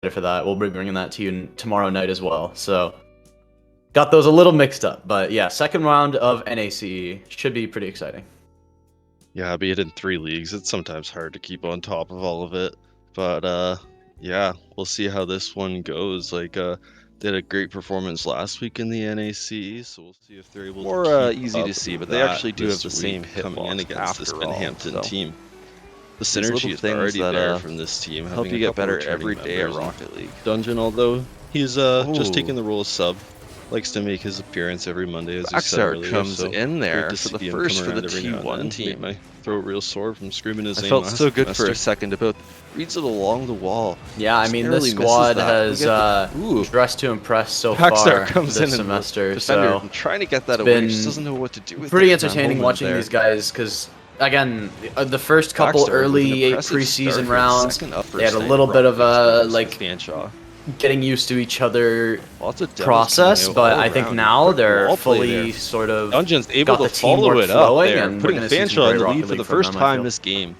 for that. We'll be bringing that to you tomorrow night as well. So got those a little mixed up, but yeah, second round of NACE should be pretty exciting. Yeah, be it in 3 leagues, it's sometimes hard to keep on top of all of it. But yeah, we'll see how this one goes. Like, they had a great performance last week in the NAC, so we'll see if they're able to More keep easy up to see, but with they that actually do have this the same week coming in hitbox against this after all. Binghampton So team. The these little synergy is things already that there from this team, help having you a get couple better returning every day at members. Rocket League. Dungeon, although he's just taking Ooh. the role of sub, likes to make his appearance every Monday, as you said Backstar earlier. comes So in there great to for see the him first come for the around every now and T1 then. team. Make my throat real sore from screaming his I name felt last so good for semester. a second about reads it along the wall. Yeah, I Just mean, narrowly this misses squad that. has Ooh. dressed to impress so Backstar far comes this in semester. and defender So and trying to get that it's away. been Just doesn't know what to do with pretty it in that entertaining moment watching there. these guys because, again, the first couple Backstar with an early impressive preseason start here, rounds, second up they had a first little night bit of Rocket a League like experience with Fanshawe. getting used to each other Lots of demos process, coming out but all I think around. now Quick they're wall play fully there. sort of Dungeon's able got to the follow teamwork it up flowing, there, and we're putting going to see some Fanshawe great in the Rocket lead for League the from first them, I time feel. this game.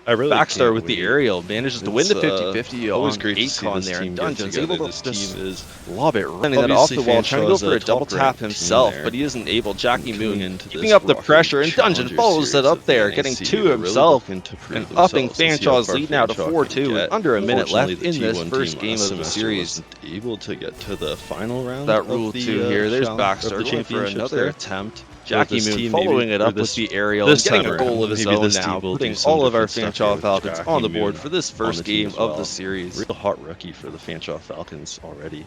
I really Backstar can't with the wait. aerial manages to win the 50-50 Always on great to see 8con this there, team and get Dungeon's together. able to This just team is lob it, running that off the obviously wall, trying to go Fanshawe's for a a double tap top-ranked team himself, there. but he isn't able. Jackie Coming Moon into keeping this up the Rocket pressure, League and Dungeon Challenger follows it series up of the there, getting NAC. 2 They're himself, really looking to prove and upping themselves and see how Fanshawe's far lead now to Fanshawe can 4-2, get. under a minute left Unfortunately, in the this T1 first team game last of the semester series. wasn't able to get to the final round That of rule the 2 here, there's of the Backstar going for championships another there. attempt. But Jackie this Moon team following it up with the aerial and getting a goal of his own now, putting all of our Fanshawe Falcons on the board for this first game of the series. Real hot rookie for the Fanshawe Falcons already.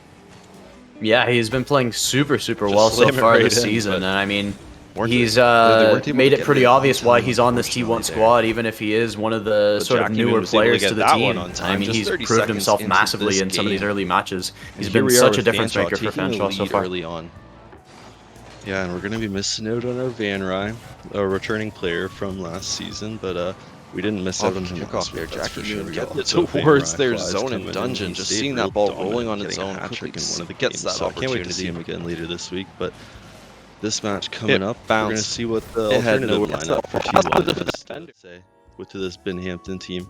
Yeah, he's been playing super well so far this season, and I mean, he's made it pretty obvious why he's on this T1 squad, even if he is one of the sort of newer players to the team. I mean, he's proved himself massively in some of these early matches. He's been such a difference maker for Fanshawe so far. Early on. Yeah, and we're going to be missing out on our Van Rye, a returning player from last season, but we didn't miss out on him last week. Jackie Moon get towards their zone and Dungeon, just seeing that ball rolling on its own quickly gets that opportunity. I can't wait to see him again later this week, but this match coming up, we're going to see what the alternative lineup for T1 is. With this Binghampton team,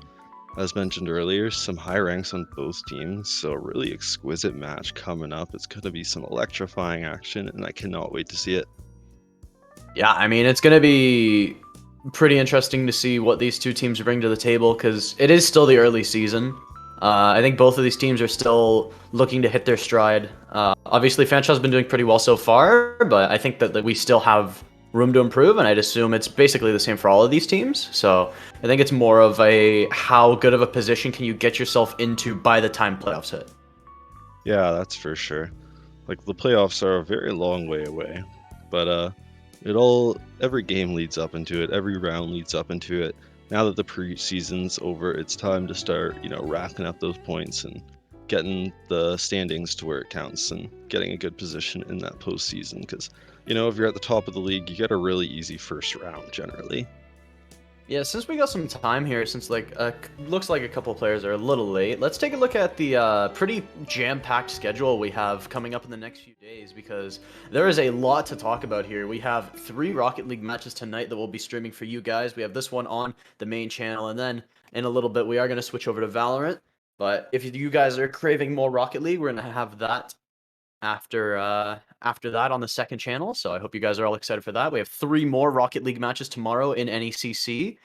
as mentioned earlier, some high ranks on both teams, so a really exquisite match coming up. It's going to be some electrifying action, and I cannot wait to see it. Yeah, I mean, it's going to be pretty interesting to see what these two teams bring to the table, because it is still the early season. I think both of these teams are still looking to hit their stride. Obviously, Fanshawe's been doing pretty well so far, but I think that we still have room to improve, and I'd assume it's basically the same for all of these teams. So I think it's more of a how good of a position can you get yourself into by the time playoffs hit. Yeah, that's for sure. Like, the playoffs are a very long way away, but every game leads up into it, every round leads up into it. Now that the preseason's over, it's time to start, racking up those points and getting the standings to where it counts and getting a good position in that postseason, because if you're at the top of the league, you get a really easy first round generally. Yeah, since we got some time here, since looks like a couple of players are a little late, let's take a look at the pretty jam-packed schedule we have coming up in the next few days, because there is a lot to talk about here. We have 3 Rocket League matches tonight that we'll be streaming for you guys. We have this one on the main channel, and then in a little bit we are going to switch over to Valorant. But if you guys are craving more Rocket League, we're going to have that after that on the second channel, so I hope you guys are all excited for that. We have 3 more Rocket League matches tomorrow in NACC.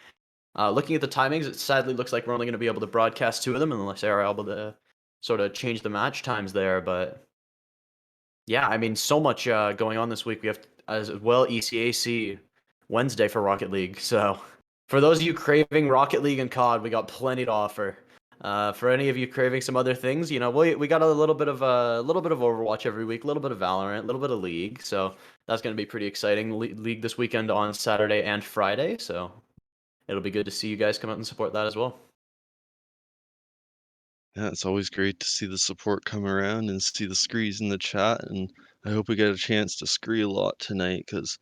Looking at the timings, it sadly looks like we're only going to be able to broadcast 2 of them unless they are able to sort of change the match times there. But yeah, I mean, so much going on this week. We have as well ECAC Wednesday for Rocket League. So for those of you craving Rocket League and COD, we got plenty to offer. For any of you craving some other things, we got a little bit of Overwatch every week, a little bit of Valorant, a little bit of League. So that's going to be pretty exciting. League this weekend on Saturday and Friday. So it'll be good to see you guys come out and support that as well. Yeah, it's always great to see the support come around and see the screes in the chat, and I hope we get a chance to scree a lot tonight, because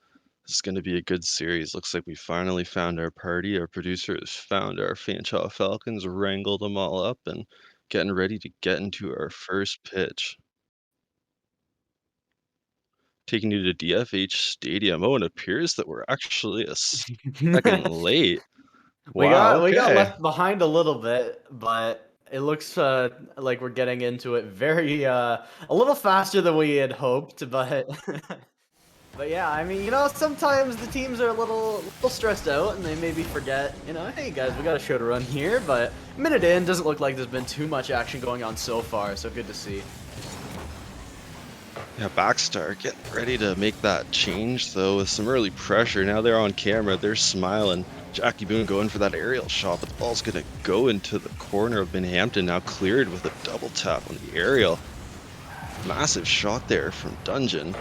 this is going to be a good series. Looks like we finally found our party. Our producer has found our Fanshawe Falcons, wrangled them all up, and getting ready to get into our first pitch. Taking you to DFH Stadium. Oh, and it appears that we're actually a second late. Wow, we got okay. left behind a little bit, but It looks like we're getting into it very a little faster than we had hoped, but but yeah, I mean, sometimes the teams are a little stressed out and they maybe forget, hey guys, we got a show to run here, but minute in, doesn't look like there's been too much action going on so far, so good to see. Yeah, Backstar getting ready to make that change though with some early pressure. Now they're on camera, they're smiling. Jackie Boone going for that aerial shot, but the ball's gonna go into the corner of Binghampton, now cleared with a double tap on the aerial. Massive shot there from Dungeon.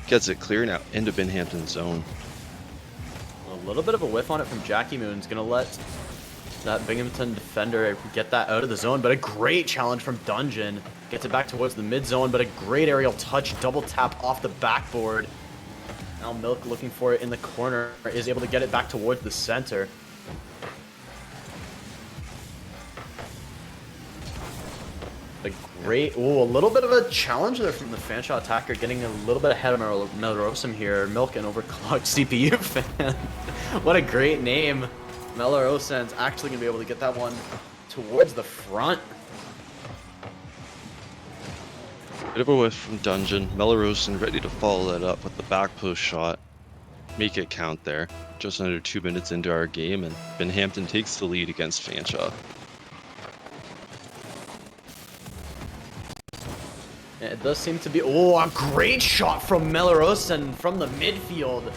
Gets it clear now into Binghampton's zone. A little bit of a whiff on it from Jackie Moon. Is gonna let that Binghampton defender get that out of the zone, but a great challenge from Dungeon. Gets it back towards the mid zone, but a great aerial touch, double tap off the backboard. Now Milk looking for it in the corner, is able to get it back towards the center. A great, a little bit of a challenge there from the Fanshawe attacker, getting a little bit ahead of Melrosum here. Milk, an overclocked CPU fan. What a great name. Melrosum's actually going to be able to get that one towards the front. Bit of a whiff from Dungeon. Melrosum ready to follow that up with the back post shot. Make it count there. Just under 2 minutes into our game, and Binghampton takes the lead against Fanshawe. It does seem to be, a great shot from Melrosum from the midfield.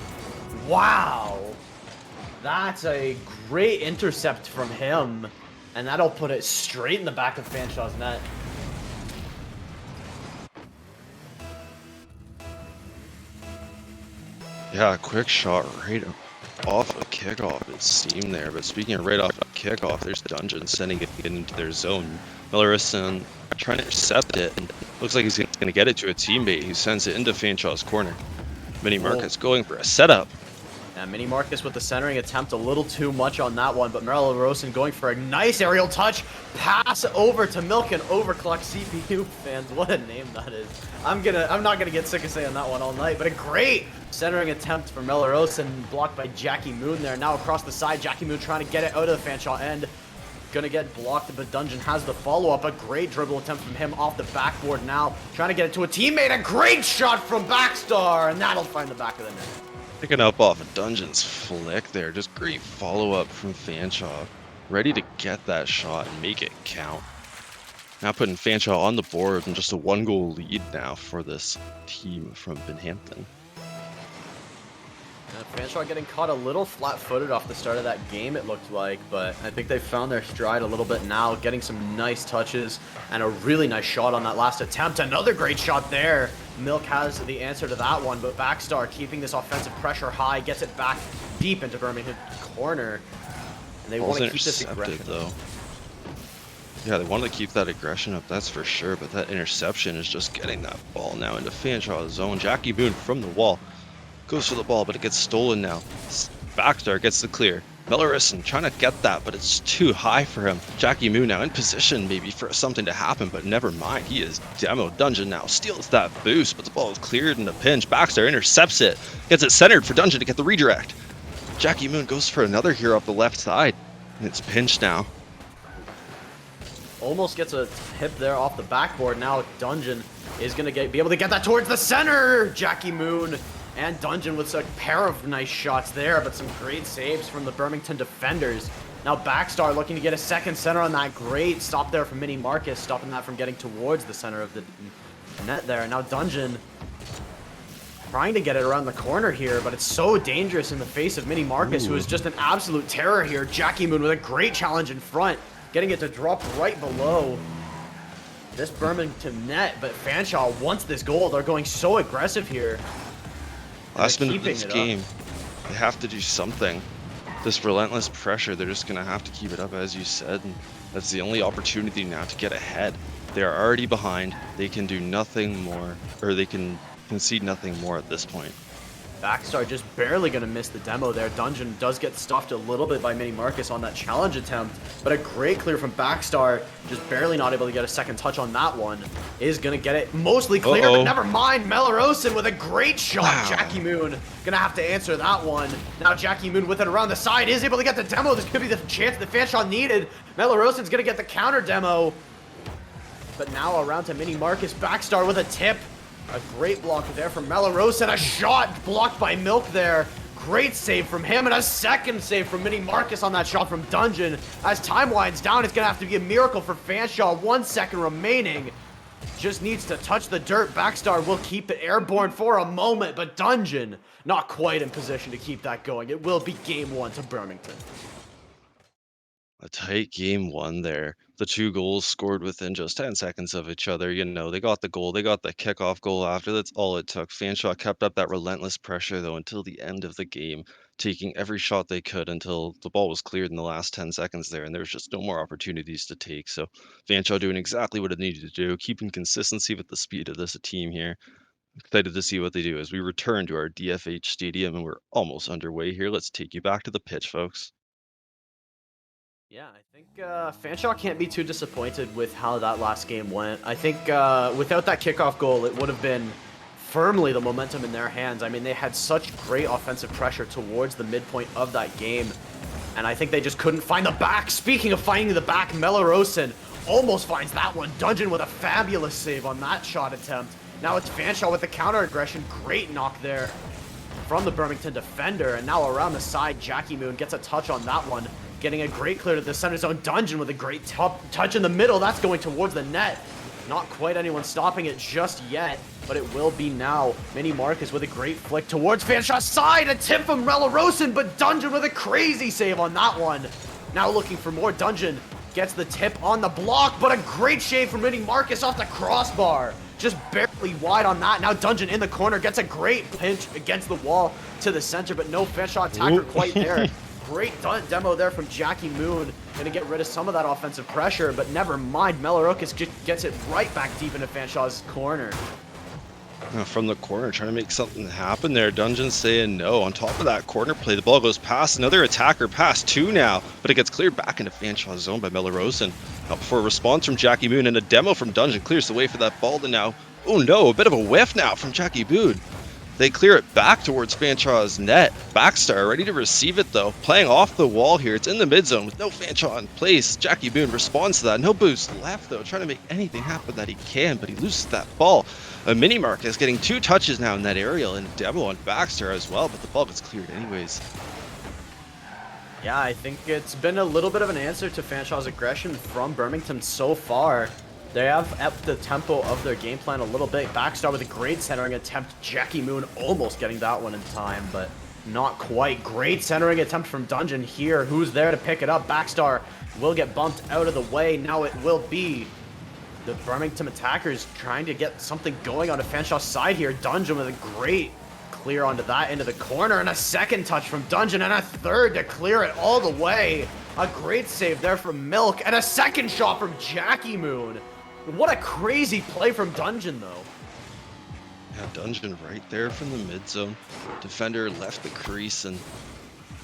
Wow. That's a great intercept from him. And that'll put it straight in the back of Fanshawe's net. Yeah, quick shot right off a kickoff, it seemed there. But speaking of right off a kickoff, there's Dungeon sending it into their zone. Melrosum trying to intercept it, and looks like he's going to get it to a teammate who sends it into Fanshawe's corner. Mini Marcus going for a setup. Yeah, Mini Marcus with the centering attempt, a little too much on that one, but Melrosum going for a nice aerial touch, pass over to Milk, and overclock CPU fans. What a name that is. I'm not gonna get sick of saying that one all night, but a great centering attempt for Melrosum, blocked by Jackie Moon there. Now across the side, Jackie Moon trying to get it out of the Fanshawe end. Gonna get blocked, but Dungeon has the follow-up. A great dribble attempt from him off the backboard now. Trying to get it to a teammate. A great shot from Backstar, and that'll find the back of the net. Picking up off of Dungeon's flick there. Just great follow-up from Fanshawe. Ready to get that shot and make it count. Now putting Fanshawe on the board and just a 1-goal lead now for this team from Binghampton. Fanshawe getting caught a little flat-footed off the start of that game, it looked like, but I think they found their stride a little bit now, getting some nice touches and a really nice shot on that last attempt. Another great shot there. Milk has the answer to that one, but Backstar keeping this offensive pressure high, gets it back deep into Birmingham's corner. And they want to keep this aggression though. Yeah, they want to keep that aggression up, that's for sure, but that interception is just getting that ball now into Fanshawe's zone. Jackie Boone from the wall. Goes for the ball, but it gets stolen now. Backstar gets the clear. Melrosum trying to get that, but it's too high for him. Jackie Moon now in position maybe for something to happen, but never mind. He is demoed. Dungeon now steals that boost, but the ball is cleared in a pinch. Backstar intercepts it. Gets it centered for Dungeon to get the redirect. Jackie Moon goes for another here off the left side, and it's pinched now. Almost gets a hip there off the backboard. Now Dungeon is going to be able to get that towards the center. Jackie Moon and Dungeon with a pair of nice shots there, but some great saves from the Birmingham defenders. Now Backstar looking to get a second center on that. Great stop there from Mini Marcus, stopping that from getting towards the center of the net there. Now Dungeon trying to get it around the corner here, but it's so dangerous in the face of Mini Marcus, who is just an absolute terror here. Jackie Moon with a great challenge in front, getting it to drop right below this Birmingham net, but Fanshawe wants this goal. They're going so aggressive here. Last minute of this game, they have to do something. This relentless pressure, they're just going to have to keep it up, as you said, and that's the only opportunity now to get ahead. They are already behind. They can do nothing more, or they can concede nothing more at this point. Backstar just barely going to miss the demo there. Dungeon does get stuffed a little bit by Mini Marcus on that challenge attempt, but a great clear from Backstar, just barely not able to get a second touch on that one. Is going to get it mostly clear, but never mind. Melarosin with a great shot. Wow. Jackie Moon going to have to answer that one. Now Jackie Moon with it around the side is able to get the demo. This could be the chance that Fanshawe needed. Melarosin's going to get the counter demo. But now around to Mini Marcus. Backstar with a tip. A great block there from Melarosin. A shot blocked by Milk there. Great save from him, and a second save from Mini Marcus on that shot from Dungeon. As time winds down, it's going to have to be a miracle for Fanshawe. 1 second remaining. Just needs to touch the dirt. Backstar will keep it airborne for a moment, but Dungeon not quite in position to keep that going. It will be game 1 to Binghampton. A tight game 1 there. The 2 goals scored within just 10 seconds of each other. You know, they got the goal. They got the kickoff goal after. That's all it took. Fanshawe kept up that relentless pressure, though, until the end of the game, taking every shot they could until the ball was cleared in the last 10 seconds there, and there was just no more opportunities to take. So Fanshawe doing exactly what it needed to do, keeping consistency with the speed of this team here. Excited to see what they do as we return to our DFH Stadium, and we're almost underway here. Let's take you back to the pitch, folks. Yeah, I think Fanshawe can't be too disappointed with how that last game went. I think without that kickoff goal, it would have been firmly the momentum in their hands. I mean, they had such great offensive pressure towards the midpoint of that game, and I think they just couldn't find the back. Speaking of finding the back, Melarosin almost finds that one. Dungeon with a fabulous save on that shot attempt. Now it's Fanshawe with the counter aggression. Great knock there from the Binghampton defender, and now around the side, Jackie Moon gets a touch on that one. Getting a great clear to the center zone. Dungeon with a great touch in the middle. That's going towards the net. Not quite anyone stopping it just yet, but it will be now. Mini Marcus with a great flick towards Fanshawe's side. A tip from Melarosin, but Dungeon with a crazy save on that one. Now looking for more. Dungeon gets the tip on the block, but a great shave from Mini Marcus off the crossbar. Just barely wide on that. Now Dungeon in the corner gets a great pinch against the wall to the center, but no Fanshawe attacker quite there. Great demo there from Jackie Moon. Going to get rid of some of that offensive pressure, but never mind. Melarosis just gets it right back deep into Fanshawe's corner. From the corner, trying to make something happen there. Dungeon saying no. On top of that corner play, the ball goes past another attacker, past 2 now, but it gets cleared back into Fanshawe's zone by Melarosin. Now before a response from Jackie Moon, and a demo from Dungeon clears the way for that ball to now. Oh no, a bit of a whiff now from Jackie Moon. They clear it back towards Fanshawe's net. Backstar ready to receive it though. Playing off the wall here. It's in the mid zone with no Fanshawe in place. Jackie Moon responds to that. No boost left though. Trying to make anything happen that he can, but he loses that ball. A Mini Marcus getting 2 touches now in that aerial and a demo on Backstar as well, but the ball gets cleared anyways. Yeah, I think it's been a little bit of an answer to Fanshawe's aggression from Binghampton so far. They have upped the tempo of their game plan a little bit. Backstar with a great centering attempt. Jackie Moon almost getting that one in time, but not quite. Great centering attempt from Dungeon here. Who's there to pick it up? Backstar will get bumped out of the way. Now it will be the Binghampton attackers trying to get something going on the Fanshawe's side here. Dungeon with a great clear onto that into the corner, and a second touch from Dungeon, and a third to clear it all the way. A great save there from Milk, and a second shot from Jackie Moon. What a crazy play from Dungeon, though. Yeah, Dungeon right there from the mid zone. Defender left the crease, and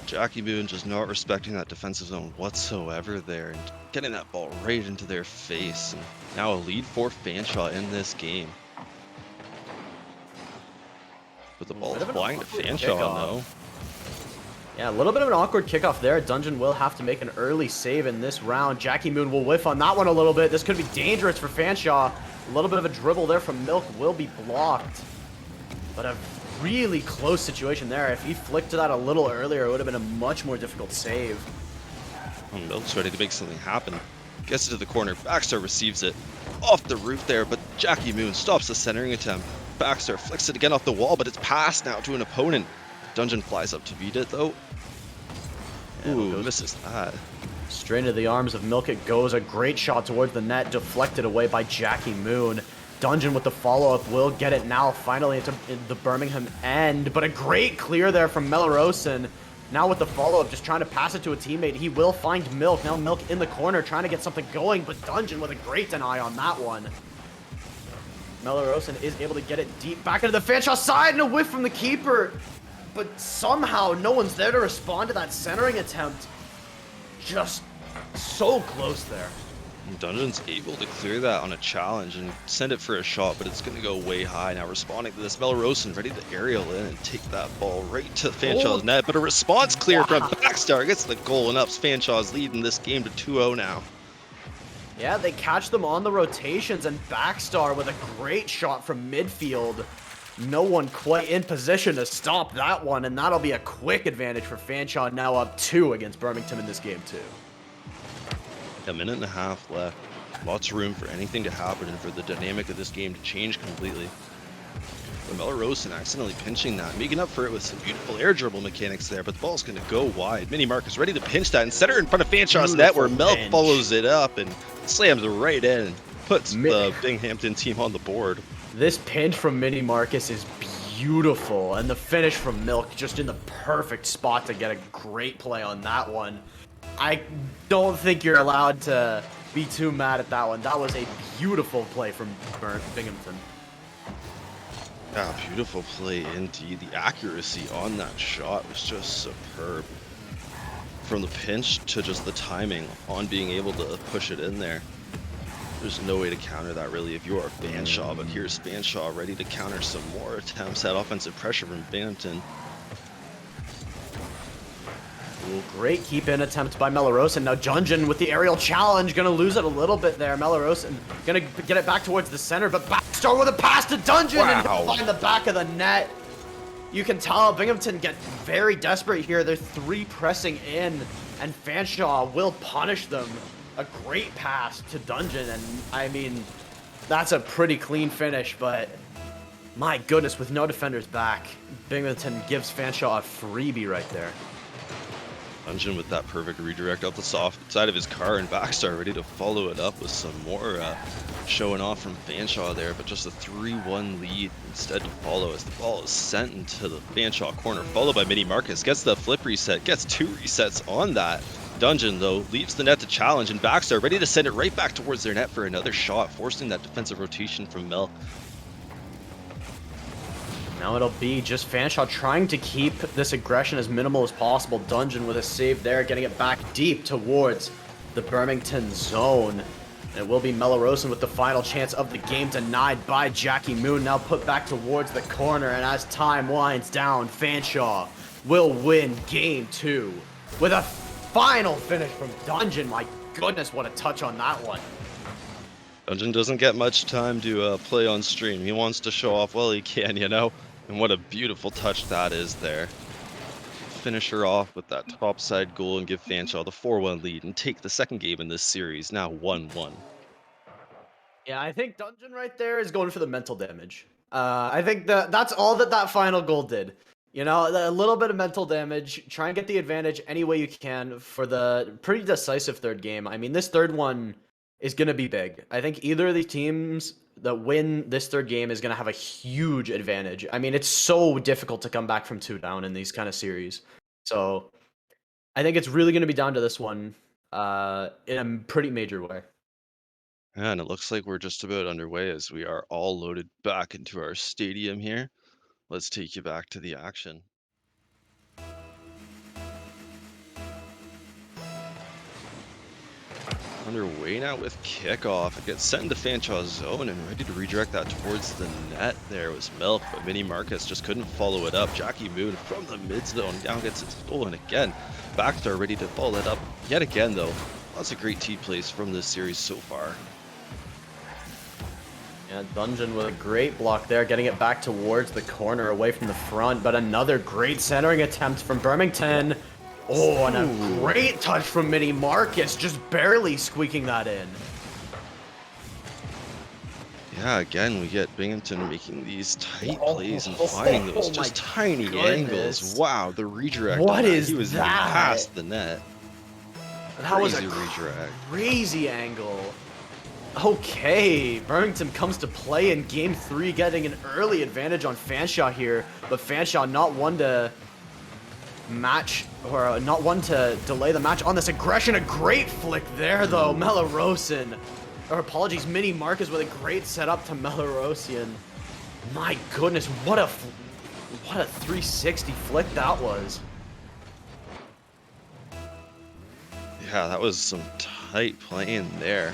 Jackie Moon just not respecting that defensive zone whatsoever there, and getting that ball right into their face. And now a lead for Fanshawe in this game. But the ball is flying to Fanshawe, though. Yeah, a little bit of an awkward kickoff there. Dungeon will have to make an early save in this round. Jackie Moon will whiff on that one a little bit. This could be dangerous for Fanshawe. A little bit of a dribble there from Milk will be blocked. But a really close situation there. If he flicked to that a little earlier, it would have been a much more difficult save. Oh, Milk's ready to make something happen. Gets it to the corner. Backstar receives it off the roof there, but Jackie Moon stops the centering attempt. Backstar flicks it again off the wall, but it's passed now to an opponent. Dungeon flies up to beat it, though. Ooh, misses that. Straight into the arms of Milk it goes. A great shot towards the net, deflected away by Jackie Moon. Dungeon with the follow-up will get it now, finally into the Birmingham end. But a great clear there from Melarosin. Now with the follow-up, just trying to pass it to a teammate. He will find Milk. Now Milk in the corner, trying to get something going, but Dungeon with a great deny on that one. Melarosin is able to get it deep back into the Fanshawe side, and a whiff from the keeper. but somehow no one's there to respond to that centering attempt. Just so close there. Dungeon's able to clear that on a challenge and send it for a shot, but it's going to go way high. Now responding to this, Melrosen ready to aerial in and take that ball right to Fanshaw's net, but a response clear from Backstar gets the goal and ups Fanshaw's lead in this game to 2-0 now. Yeah, they catch them on the rotations, and Backstar with a great shot from midfield. No one quite in position to stop that one, and that'll be a quick advantage for Fanshawe, now up 2 against Binghampton in this game too. A minute and a half left. Lots of room for anything to happen and for the dynamic of this game to change completely. But Melrosen accidentally pinching that, making up for it with some beautiful air dribble mechanics there, but the ball's going to go wide. Mini Marcus ready to pinch that and center in front of Fanshaw's net, where Mel follows it up and slams right in and puts the Binghampton team on the board. This pinch from Mini Marcus is beautiful, and the finish from Milk just in the perfect spot to get a great play on that one. I don't think you're allowed to be too mad at that one. That was a beautiful play from Binghampton. Yeah, beautiful play indeed. The accuracy on that shot was just superb. From the pinch to just the timing on being able to push it in there. There's no way to counter that really if you are Fanshawe, but here's Fanshawe ready to counter some more attempts at offensive pressure from Binghampton. Ooh, great keep-in attempt by Melrosen. Now Dungeon with the aerial challenge, gonna lose it a little bit there. Melrosen gonna get it back towards the center, but Backstar with a pass to Dungeon and he'll find the back of the net. You can tell Binghampton get very desperate here. They're 3 pressing in, and Fanshawe will punish them. A great pass to Dungeon, and I mean, that's a pretty clean finish, but my goodness, with no defenders back, Binghampton gives Fanshawe a freebie right there. Dungeon with that perfect redirect off the soft side of his car, and Backstar ready to follow it up with some more showing off from Fanshawe there, but just a 3-1 lead instead to follow as the ball is sent into the Fanshawe corner, followed by Mini Marcus, gets the flip reset, gets 2 resets on that. Dungeon, though, leaves the net to challenge, and Backstar ready to send it right back towards their net for another shot, forcing that defensive rotation from Mel. Now it'll be just Fanshawe trying to keep this aggression as minimal as possible. Dungeon with a save there, getting it back deep towards the Binghampton zone. It will be Melrosen with the final chance of the game, denied by Jackie Moon. Now put back towards the corner, and as time winds down, Fanshawe will win game 2 with a final finish from Dungeon. My goodness, what a touch on that one. Dungeon doesn't get much time to play on stream. He wants to show off while he can, you know? And what a beautiful touch that is there. Finish her off with that topside goal and give Fanshawe the 4-1 lead and take the second game in this series, now 1-1. Yeah, I think Dungeon right there is going for the mental damage. I think that's all that final goal did. You know, a little bit of mental damage. Try and get the advantage any way you can for the pretty decisive third game. I mean, this third one is going to be big. I think either of these teams that win this third game is going to have a huge advantage. I mean, it's so difficult to come back from 2 down in these kind of series. So I think it's really going to be down to this one in a pretty major way. Yeah, and it looks like we're just about underway as we are all loaded back into our stadium here. Let's take you back to the action. Underway now with kickoff. It gets sent into Fanshawe's zone and ready to redirect that towards the net. There was Milk, but Mini Marcus just couldn't follow it up. Jackie Moon from the mid zone down gets it stolen again. Backstar ready to follow that up yet again, though. Lots of great T plays from this series so far. Yeah, Dungeon with a great block there, getting it back towards the corner away from the front, but another great centering attempt from Binghampton. Oh, and a great touch from Mini Marcus, just barely squeaking that in. Yeah, again, we get Binghampton making these tight plays and finding those just tiny angles. Wow, the redirect. What is he was that? Past the net. That was a redirect. Crazy angle. Okay, Binghampton comes to play in game 3, getting an early advantage on Fanshawe here, but Fanshawe not one to match, or not one to delay the match on this aggression. A great flick there, though. Melrosen, or apologies, Mini Marcus with a great setup to Melrosen. My goodness, what a What a 360 flick that was. Yeah, that was some tight playing there.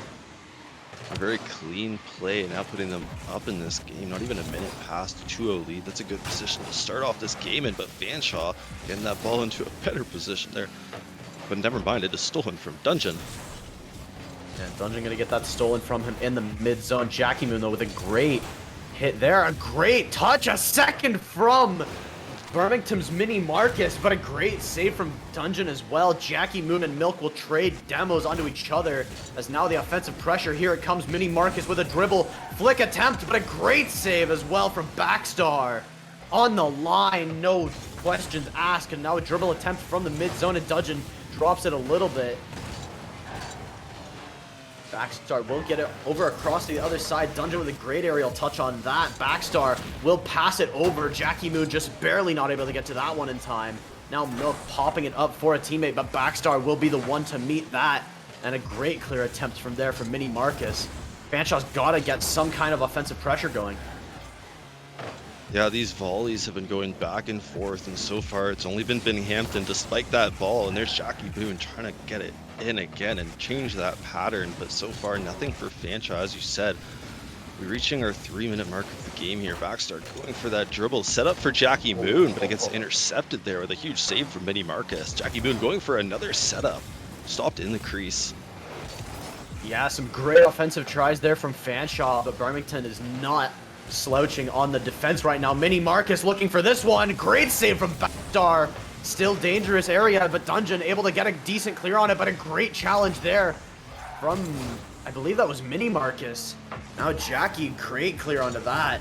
A very clean play, now putting them up in this game. Not even a minute past the 2-0 lead. That's a good position to start off this game in, but Fanshawe getting that ball into a better position there. But never mind, it is stolen from Dungeon. Yeah, Dungeon gonna get that stolen from him in the mid zone. Jackie Moon though with a great hit there, a great touch, a second from Birmingham's Mini Marcus, but a great save from Dungeon as well. Jackie Moon and Milk will trade demos onto each other as now the offensive pressure. Here it comes, Mini Marcus with a dribble, flick attempt, but a great save as well from Backstar. On the line, no questions asked, and now a dribble attempt from the mid zone, and Dungeon drops it a little bit. Backstar will get it over across the other side. Dungeon with a great aerial touch on that. Backstar will pass it over. Jackie Moon just barely not able to get to that one in time. Now Milk popping it up for a teammate, but Backstar will be the one to meet that. And a great clear attempt from there from Mini Marcus. Fanshawe's got to get some kind of offensive pressure going. Yeah, these volleys have been going back and forth, and so far it's only been Binghampton despite that ball, and there's Jackie Boone trying to get it in again and change that pattern, but so far nothing for Fanshawe. As you said, we're reaching our 3-minute mark of the game here. Backstar going for that dribble, set up for Jackie Boone, but it gets intercepted there with a huge save from Mini Marcus. Jackie Boone going for another setup, stopped in the crease. Yeah, some great offensive tries there from Fanshawe, but Birmingham is not slouching on the defense right now. Mini Marcus looking for this one. Great save from Backstar. Still dangerous area, but Dungeon able to get a decent clear on it, but a great challenge there from, I believe that was Mini Marcus. Now Jackie, great clear onto that.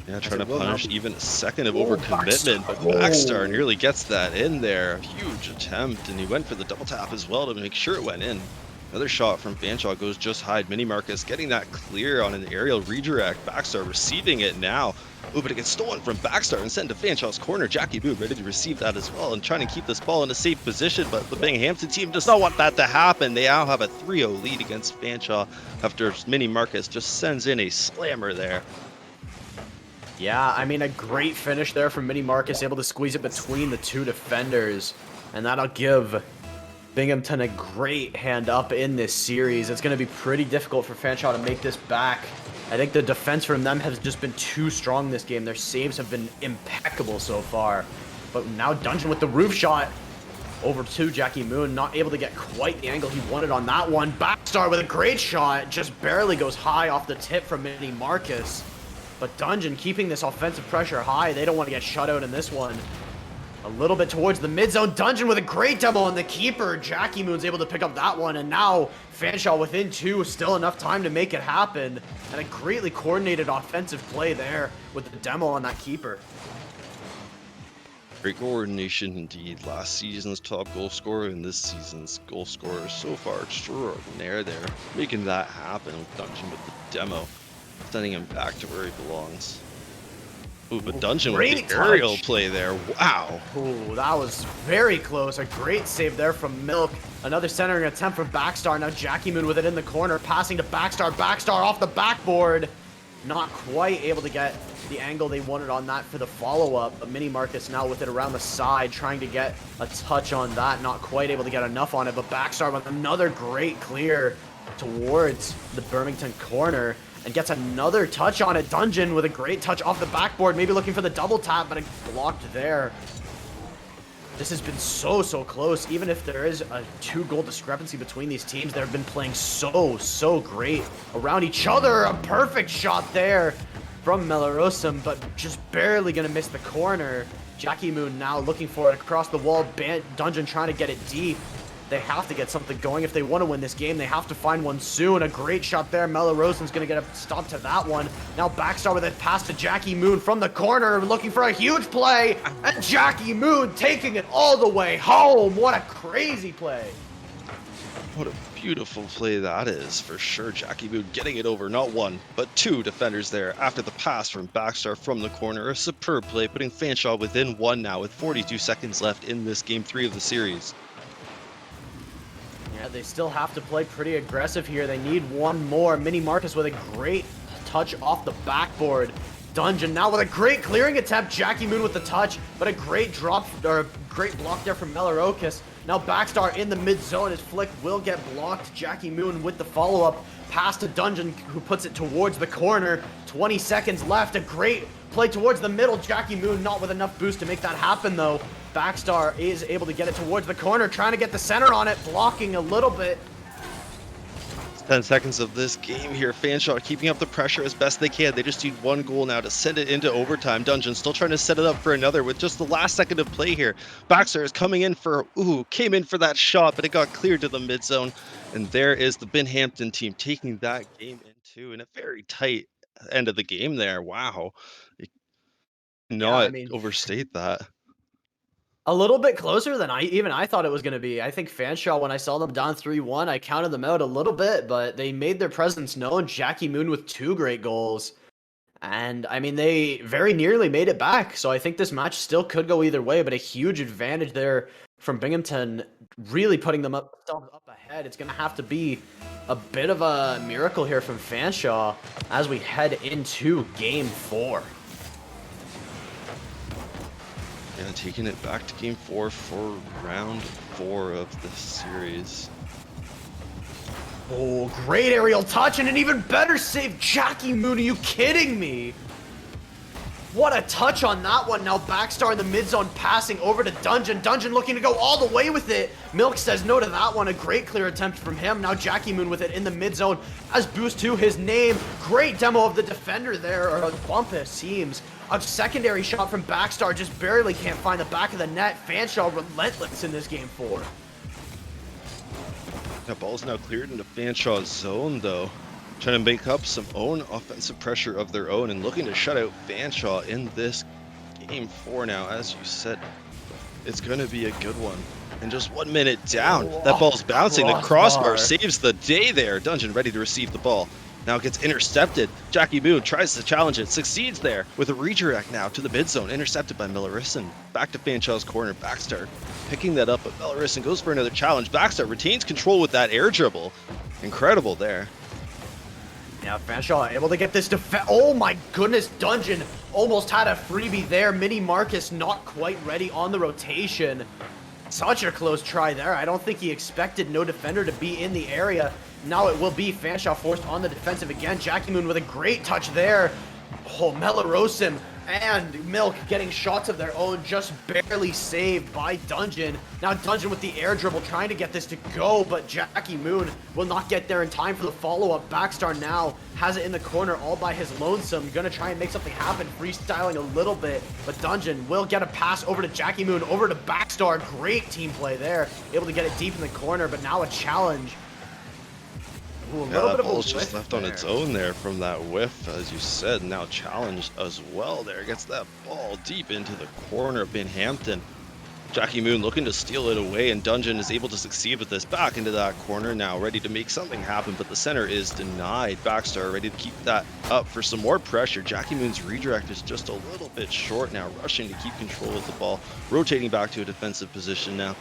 Yeah, trying to punish even a second of overcommitment, but Backstar nearly gets that in there. Huge attempt, and he went for the double tap as well to make sure it went in. Another shot from Fanshawe goes just high. Mini Marcus getting that clear on an aerial redirect. Backstar receiving it now. Oh, but it gets stolen from Backstar and sent to Fanshawe's corner. Jackie Boone ready to receive that as well and trying to keep this ball in a safe position, but the Binghampton team does not want that to happen. They now have a 3-0 lead against Fanshawe after Mini Marcus just sends in a slammer there. Yeah, I mean, a great finish there from Mini Marcus, able to squeeze it between the two defenders, and that'll give Binghampton a great hand up in this series. It's going to be pretty difficult for Fanshawe to make this back. I think the defense from them has just been too strong this game. Their saves have been impeccable so far. But now Dungeon with the roof shot over to Jackie Moon, not able to get quite the angle he wanted on that one. Backstar with a great shot, just barely goes high off the tip from Mini Marcus. But Dungeon keeping this offensive pressure high. They don't want to get shut out in this one. A little bit towards the mid-zone. Dungeon with a great demo on the keeper. Jackie Moon's able to pick up that one, and now Fanshawe within two. Still enough time to make it happen. And a greatly coordinated offensive play there with the demo on that keeper. Great coordination indeed. Last season's top goal scorer and this season's goal scorer so far extraordinaire there. Making that happen with Dungeon with the demo. Sending him back to where he belongs. Ooh, but Dungeon with the aerial play there. Wow. Ooh, that was very close. A great save there from Milk. Another centering attempt from Backstar. Now Jackie Moon with it in the corner. Passing to Backstar. Backstar off the backboard. Not quite able to get the angle they wanted on that for the follow-up. But Mini Marcus now with it around the side, trying to get a touch on that. Not quite able to get enough on it. But Backstar with another great clear towards the Birmingham corner. And gets another touch on it. Dungeon with a great touch off the backboard. Maybe looking for the double tap, but it blocked there. This has been so close. Even if there is a 2-goal discrepancy between these teams, they've been playing so great around each other. A perfect shot there from Melorosum, but just barely going to miss the corner. Jackie Moon now looking for it across the wall. Dungeon trying to get it deep. They have to get something going if they want to win this game. They have to find one soon. A great shot there. Melo Rosen's going to get a stop to that one. Now Backstar with a pass to Jackie Moon from the corner, looking for a huge play. And Jackie Moon taking it all the way home. What a crazy play. What a beautiful play that is for sure. Jackie Moon getting it over not one, but two defenders there after the pass from Backstar from the corner. A superb play, putting Fanshawe within one now with 42 seconds left in this game 3 of the series. Yeah, they still have to play pretty aggressive here. They need one more. Mini Marcus with a great touch off the backboard. Dungeon now with a great clearing attempt. Jackie Moon with the touch, but a great drop or a great block there from Melarocus. Now Backstar in the mid zone. His flick will get blocked. Jackie Moon with the follow-up pass to Dungeon, who puts it towards the corner. 20 seconds left. A great play towards the middle. Jackie Moon not with enough boost to make that happen though. Backstar is able to get it towards the corner, trying to get the center on it, blocking a little bit. 10 seconds of this game here. Fanshawe keeping up the pressure as best they can. They just need one goal now to send it into overtime. Dungeon still trying to set it up for another with just the last second of play here. Baxter is coming in for, came in for that shot, but it got cleared to the mid zone. And there is the Binghampton team taking that game into in a very tight end of the game there. Wow. You cannot overstate that. A little bit closer than I thought it was going to be. I think Fanshawe, when I saw them down 3-1, I counted them out a little bit, but they made their presence known. Jackie Moon with 2 great goals. And, I mean, they very nearly made it back. So I think this match still could go either way, but a huge advantage there from Binghampton, really putting them up ahead. It's going to have to be a bit of a miracle here from Fanshawe as we head into Game 4. Yeah, taking it back to Game 4 for round 4 of this series. Oh, great aerial touch and an even better save. Jackie Moon, are you kidding me? What a touch on that one. Now Backstar in the mid zone passing over to Dungeon. Dungeon looking to go all the way with it. Milk says no to that one. A great clear attempt from him. Now Jackie Moon with it in the mid zone as boost to his name. Great demo of the defender there, or a bump it seems. A secondary shot from Backstar just barely can't find the back of the net. Fanshawe relentless in this Game 4. That ball's now cleared into Fanshawe's zone though. Trying to make up some own offensive pressure of their own and looking to shut out Fanshawe in this Game 4 now. As you said, it's going to be a good one. And just 1 minute down, that ball's bouncing. The crossbar saves the day there. Dungeon ready to receive the ball. Now it gets intercepted. Jackie Moon tries to challenge it, succeeds there with a redirect now to the mid zone, intercepted by Melarocin. Back to Fanshawe's corner. Backstar picking that up, but Melarocin goes for another challenge. Backstar retains control with that air dribble. Incredible there. Yeah, Fanshawe able to get this oh my goodness, Dungeon almost had a freebie there. Mini Marcus not quite ready on the rotation. Such a close try there. I don't think he expected no defender to be in the area. Now it will be Fanshawe forced on the defensive again. Jackie Moon with a great touch there. Oh, Melarocin and Milk getting shots of their own, just barely saved by Dungeon. Now Dungeon with the air dribble trying to get this to go, but Jackie Moon will not get there in time for the follow-up. Backstar now has it in the corner all by his lonesome. Gonna try and make something happen, freestyling a little bit, but Dungeon will get a pass over to Jackie Moon, over to Backstar. Great team play there. Able to get it deep in the corner, but now a challenge. Ooh, that ball's just left on its own there from that whiff, as you said. Now challenged as well there. Gets that ball deep into the corner of Binghampton. Jackie Moon looking to steal it away, and Dungeon is able to succeed with this. Back into that corner now, ready to make something happen, but the center is denied. Backstar ready to keep that up for some more pressure. Jackie Moon's redirect is just a little bit short now, rushing to keep control of the ball, rotating back to a defensive position now.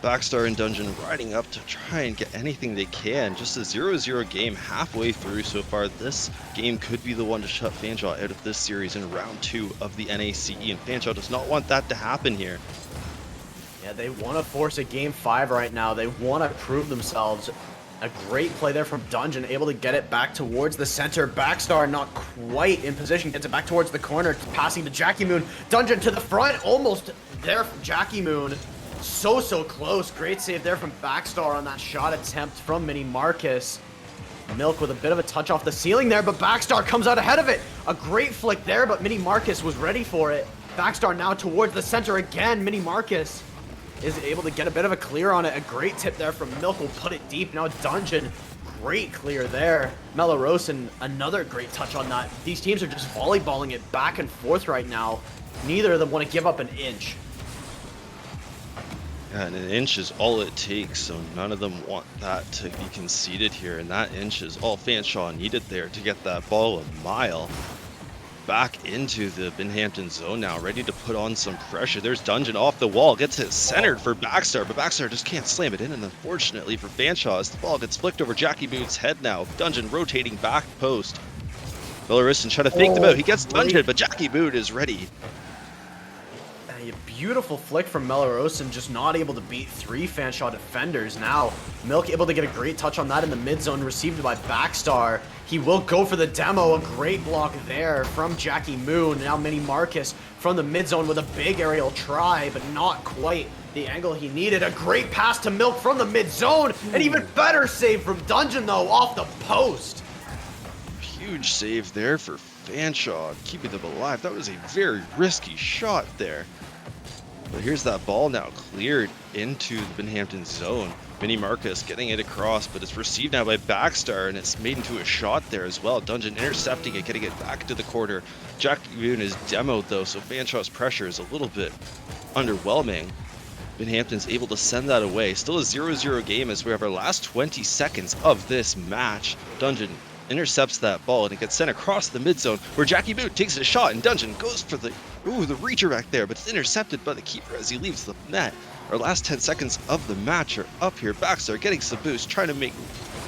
Backstar and Dungeon riding up to try and get anything they can. Just a 0-0 game halfway through so far. This game could be the one to shut Fanshawe out of this series in round 2 of the NACE, and Fanshawe does not want that to happen here. Yeah, they want to force a Game 5 right now. They want to prove themselves. A great play there from Dungeon, able to get it back towards the center. Backstar not quite in position, gets it back towards the corner, passing to Jackie Moon. Dungeon to the front, almost there from Jackie Moon. So close. Great save there from Backstar on that shot attempt from Mini Marcus. Milk with a bit of a touch off the ceiling there, but Backstar comes out ahead of it. A great flick there, but Mini Marcus was ready for it. Backstar now towards the center again. Mini Marcus is able to get a bit of a clear on it. A great tip there from Milk will put it deep. Now Dungeon, great clear there. Melarocin, another great touch on that. These teams are just volleyballing it back and forth right now. Neither of them want to give up an inch. Yeah, and an inch is all it takes, so none of them want that to be conceded here, and that inch is all Fanshawe needed there to get that ball a mile back into the Binghampton zone now, ready to put on some pressure. There's Dungeon off the wall, gets it centered for Backstar, but Backstar just can't slam it in, and unfortunately for Fanshawe, as the ball gets flicked over Jackie Moon's head now. Dungeon rotating back post. Belarusian trying to fake them Oh, out. He gets great. Dungeon, but Jackie Boot is ready. A beautiful flick from Melarosin, just not able to beat 3 Fanshawe defenders. Now, Milk able to get a great touch on that in the mid zone, received by Backstar. He will go for the demo. A great block there from Jackie Moon. Now Mini Marcus from the mid zone with a big aerial try, but not quite the angle he needed. A great pass to Milk from the mid zone. An even better save from Dungeon, though, off the post. Huge save there for Fanshawe, keeping them alive. That was a very risky shot there. But here's that ball now cleared into the Binghampton zone. Mini Marcus getting it across, but it's received now by Backstar, and it's made into a shot there as well. Dungeon intercepting it, getting it back to the corner. Jackie Moon is demoed though, so Fanshawe's pressure is a little bit underwhelming. Binghampton's able to send that away. Still a 0-0 game as we have our last 20 seconds of this match. Dungeon intercepts that ball and it gets sent across the mid zone where Jackie Boot takes a shot and Dungeon goes for the redirect there, but it's intercepted by the keeper as he leaves the net. Our last 10 seconds of the match are up here. Backstar getting some boost, trying to make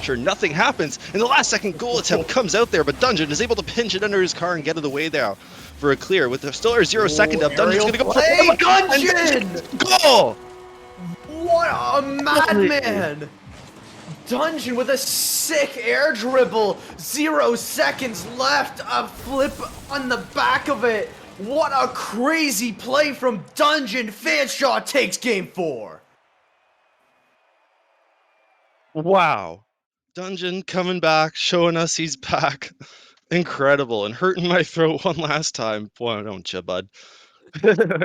sure nothing happens. And the last second goal attempt comes out there, but Dungeon is able to pinch it under his car and get it away now for a clear. With still our 0 second up, Dungeon's gonna go for Dungeon! goal! What a madman! Dungeon with a sick air dribble. 0 seconds left. A flip on the back of it. What a crazy play from Dungeon. Fanshawe takes game 4. Wow. Dungeon coming back, showing us he's back. Incredible. And hurting my throat one last time. Boy, don't you, bud.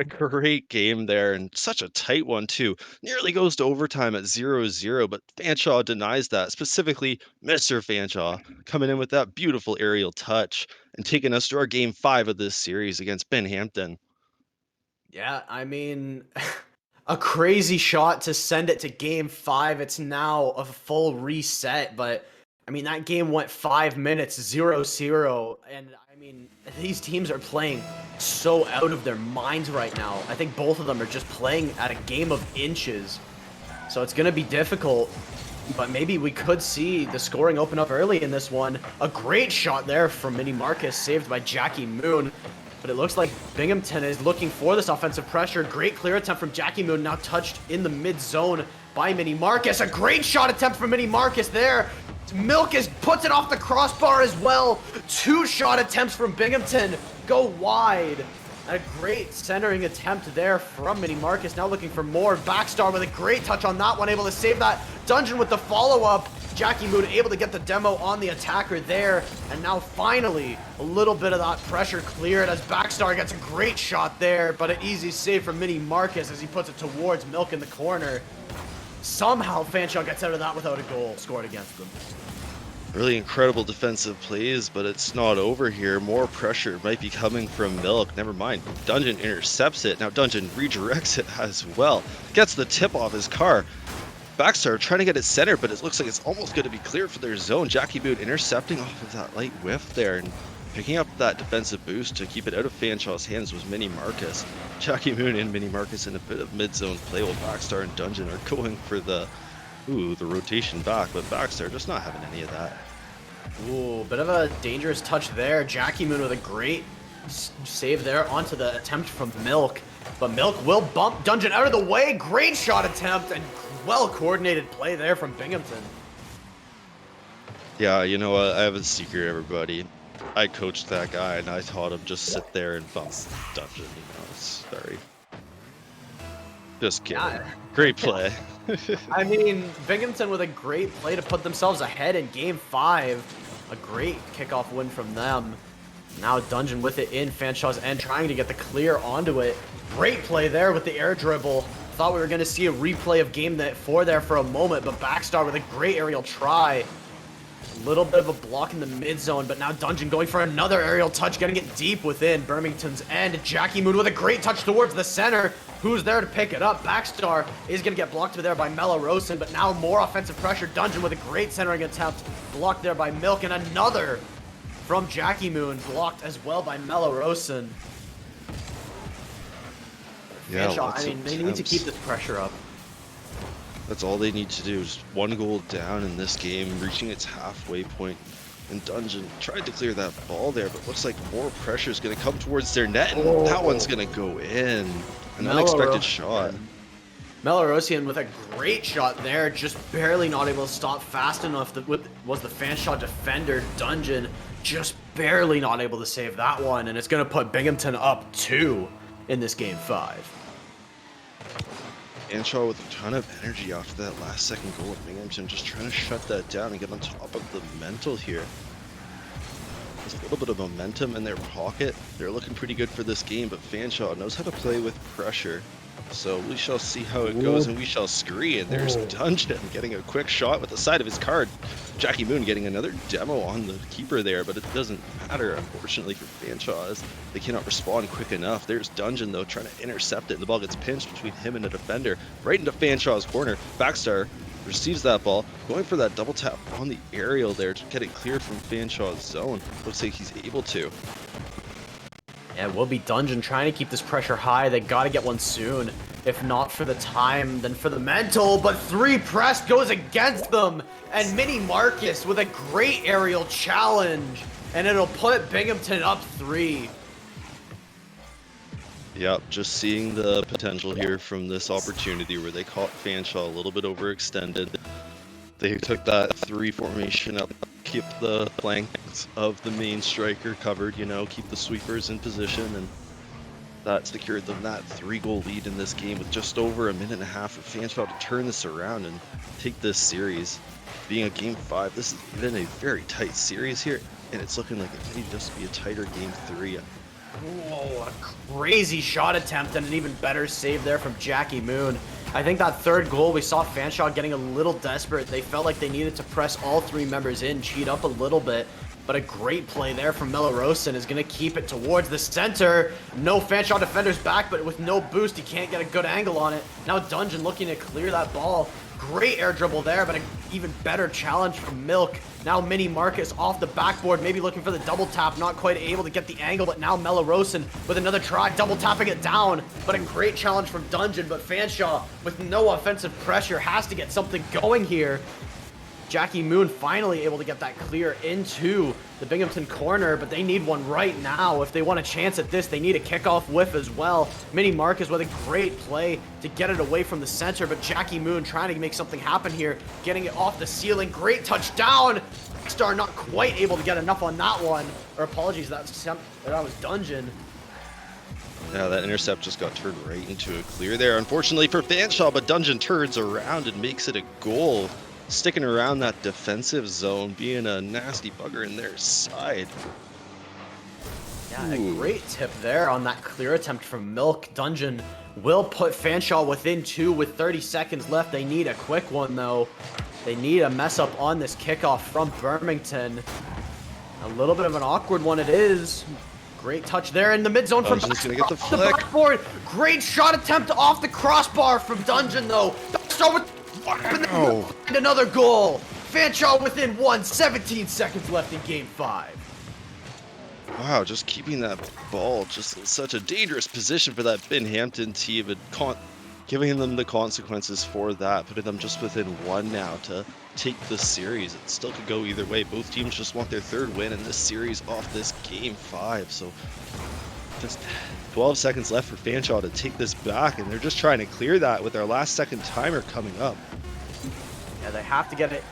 Great game there, and such a tight one too. Nearly goes to overtime at 0-0, but Fanshawe denies that. Specifically, Mr. Fanshawe coming in with that beautiful aerial touch and taking us to our game 5 of this series against Binghampton. Yeah, I mean, a crazy shot to send it to game 5. It's now a full reset, but I mean, that game went 5 minutes, 0-0, and I mean, these teams are playing so out of their minds right now. I think both of them are just playing at a game of inches, so it's going to be difficult, but maybe we could see the scoring open up early in this one. A great shot there from Mini Marcus, saved by Jackie Moon, but it looks like Binghampton is looking for this offensive pressure. Great clear attempt from Jackie Moon, now touched in the mid-zone by Mini Marcus. A great shot attempt from Mini Marcus there. Milk puts it off the crossbar as well. 2 shot attempts from Binghampton go wide. A great centering attempt there from Mini Marcus. Now looking for more. Backstar with a great touch on that one, able to save that. Dungeon with the follow-up. Jackie Moon able to get the demo on the attacker there. And now finally, a little bit of that pressure cleared as Backstar gets a great shot there, but an easy save from Mini Marcus as he puts it towards Milk in the corner. Somehow Fanshawe gets out of that without a goal scored against them. Really incredible defensive plays, but it's not over here. More pressure might be coming from Milk. Never mind. Dungeon intercepts it. Now Dungeon redirects it as well. Gets the tip off his car. Backstar trying to get it centered, but it looks like it's almost going to be cleared for their zone. Jackie Boot intercepting off of that light whiff there and picking up that defensive boost to keep it out of Fanshawe's hands was Mini Marcus. Jackie Moon and Mini Marcus in a bit of mid-zone play while Backstar and Dungeon are going for the rotation back, but Backstar just not having any of that. Ooh, bit of a dangerous touch there. Jackie Moon with a great save there onto the attempt from Milk, but Milk will bump Dungeon out of the way. Great shot attempt and well-coordinated play there from Binghampton. Yeah, you know what? I have a secret, everybody. I coached that guy, and I taught him just sit there and bump Dungeon. You know, sorry. Just kidding. Yeah. Great play. I mean, Binghampton with a great play to put themselves ahead in Game 5. A great kickoff win from them. Now Dungeon with it in Fanshawe's end, trying to get the clear onto it. Great play there with the air dribble. Thought we were going to see a replay of Game 4 there for a moment, but Backstar with a great aerial try. A little bit of a block in the mid zone, but now Dungeon going for another aerial touch, getting it deep within Birmington's end. Jackie Moon with a great touch towards the center. Who's there to pick it up? Backstar is going to get blocked there by Melarosin, but now more offensive pressure. Dungeon with a great centering attempt, blocked there by Milk, and another from Jackie Moon, blocked as well by Melarosin. Yeah, I mean, they need to keep this pressure up. That's all they need to do. Just one goal down in this game, reaching its halfway point. And Dungeon tried to clear that ball there, but looks like more pressure is going to come towards their net, and that one's going to go in. An unexpected shot. Melorosian with a great shot there, just barely not able to stop fast enough. Was the Fanshawe defender, Dungeon, just barely not able to save that one, and it's going to put Binghampton up 2 in this game 5. Fanshawe with a ton of energy after that last second goal at Binghampton, just trying to shut that down and get on top of the mental here. There's a little bit of momentum in their pocket. They're looking pretty good for this game, but Fanshawe knows how to play with pressure. So we shall see how it goes, and we shall screen. And there's Dungeon getting a quick shot with the side of his card. Jackie Moon getting another demo on the keeper there, but it doesn't matter, unfortunately, for Fanshawe, as they cannot respond quick enough. There's Dungeon, though, trying to intercept it, and the ball gets pinched between him and a defender right into Fanshawe's corner. Backstar receives that ball, going for that double tap on the aerial there to get it cleared from Fanshawe's zone. Looks like he's able to. Yeah, it will be Dungeon trying to keep this pressure high. They got to get one soon. If not for the time, then for the mental. But 3 press goes against them. And Mini Marcus with a great aerial challenge. And it'll put Binghampton up 3. Yep, just seeing the potential here from this opportunity where they caught Fanshawe a little bit overextended. They took that 3 formation up, keep the flanks of the main striker covered, you know, keep the sweepers in position, and that secured them that 3-goal lead in this game with just over a minute and a half for Fanshawe to turn this around and take this series. Being a game 5, this has been a very tight series here, and it's looking like it may just be a tighter game 3. Whoa, a crazy shot attempt and an even better save there from Jackie Moon. I think that 3rd goal, we saw Fanshawe getting a little desperate. They felt like they needed to press all 3 members in, cheat up a little bit. But a great play there from Melorosin is going to keep it towards the center. No Fanshawe defenders back, but with no boost, he can't get a good angle on it. Now Dungeon looking to clear that ball. Great air dribble there, but an even better challenge from Milk. Now Mini Marcus off the backboard, maybe looking for the double tap, not quite able to get the angle, but now Melorosin with another try, double tapping it down. But a great challenge from Dungeon, but Fanshawe with no offensive pressure has to get something going here. Jackie Moon finally able to get that clear into the Binghampton corner, but they need one right now. If they want a chance at this, they need a kickoff whiff as well. Mini Marcus with a great play to get it away from the center, but Jackie Moon trying to make something happen here, getting it off the ceiling. Great touchdown. Star not quite able to get enough on that one. Or apologies, that was Dungeon. Yeah, that intercept just got turned right into a clear there, unfortunately for Fanshawe, but Dungeon turns around and makes it a goal. Sticking around that defensive zone, being a nasty bugger in their side. Yeah, a great tip there on that clear attempt from Milk. Dungeon will put Fanshawe within 2 with 30 seconds left. They need a quick one, though. They need a mess up on this kickoff from Birmingham. A little bit of an awkward one it is. Great touch there in the mid zone from Dungeon's gonna get the the flick. backboard. Great shot attempt off the crossbar from Dungeon, though. Start with and another goal. Fanshawe within 1, 17 seconds left in game 5. Wow, just keeping that ball just in such a dangerous position for that Binghampton team, and giving them the consequences for that, putting them just within 1 now to take the series. It still could go either way. Both teams just want their 3rd win in this series off this game 5. So just 12 seconds left for Fanshawe to take this back, and they're just trying to clear that with their last second timer coming up. Yeah, they have to get it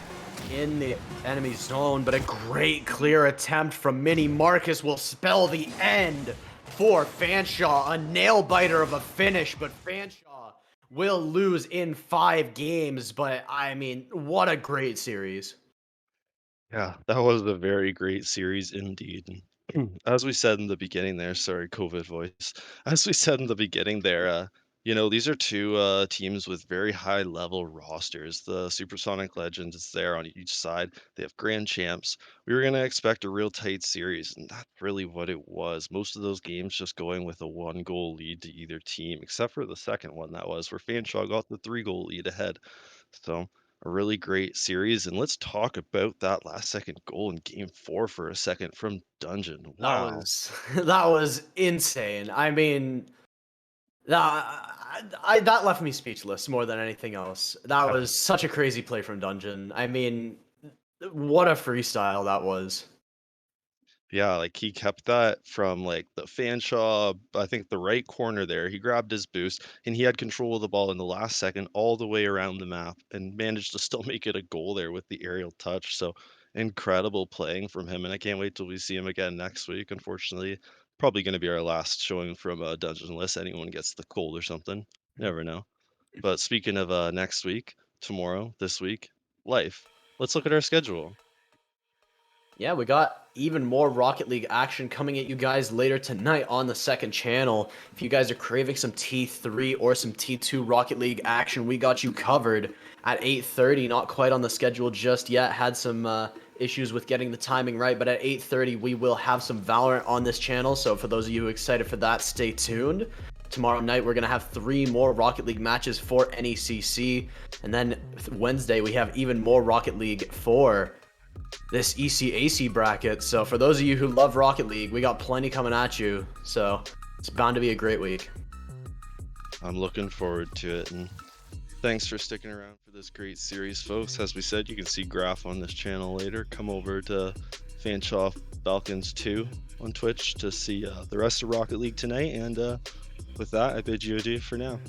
in the enemy zone, but a great clear attempt from Mini Marcus will spell the end for Fanshawe. A nail-biter of a finish, but Fanshawe will lose in 5 games, but I mean, what a great series. Yeah, that was a very great series indeed. As we said in the beginning there, sorry, COVID voice. As we said in the beginning there, you know, these are 2 teams with very high level rosters. The Supersonic Legends is there on each side. They have grand champs. We were going to expect a real tight series, and that's really what it was. Most of those games just going with a 1-goal lead to either team, except for the second one that was where Fanshawe got the 3-goal lead ahead. So a really great series, and let's talk about that last second goal in game 4 for a second from Dungeon. Wow. That was insane. I mean, that left me speechless more than anything else. That was such a crazy play from Dungeon. I mean, What a freestyle that was. Yeah, like he kept that from like the Fanshawe, I think the right corner there. He grabbed his boost and he had control of the ball in the last second all the way around the map and managed to still make it a goal there with the aerial touch. So incredible playing from him. And I can't wait till we see him again next week. Unfortunately, probably going to be our last showing from Dungeon unless anyone gets the cold or something. Never know. But speaking of next week, tomorrow, this week, life. Let's look at our schedule. Yeah, we got even more Rocket League action coming at you guys later tonight on the second channel. If you guys are craving some T3 or some T2 Rocket League action, we got you covered at 8:30. Not quite on the schedule just yet. Had some issues with getting the timing right, but at 8:30 we will have some Valorant on this channel. So for those of you excited for that, stay tuned. Tomorrow night we're going to have 3 more Rocket League matches for NACC. And then Wednesday we have even more Rocket League for this ECAC bracket. So for those of you who love Rocket League, we got plenty coming at you. So it's bound to be a great week. I'm looking forward to it, and thanks for sticking around for this great series, folks. As we said, you can see Graph on this channel later. Come over to Fanshawe Falcons 2 on Twitch to see the rest of Rocket League tonight. And with that, I bid you adieu for now.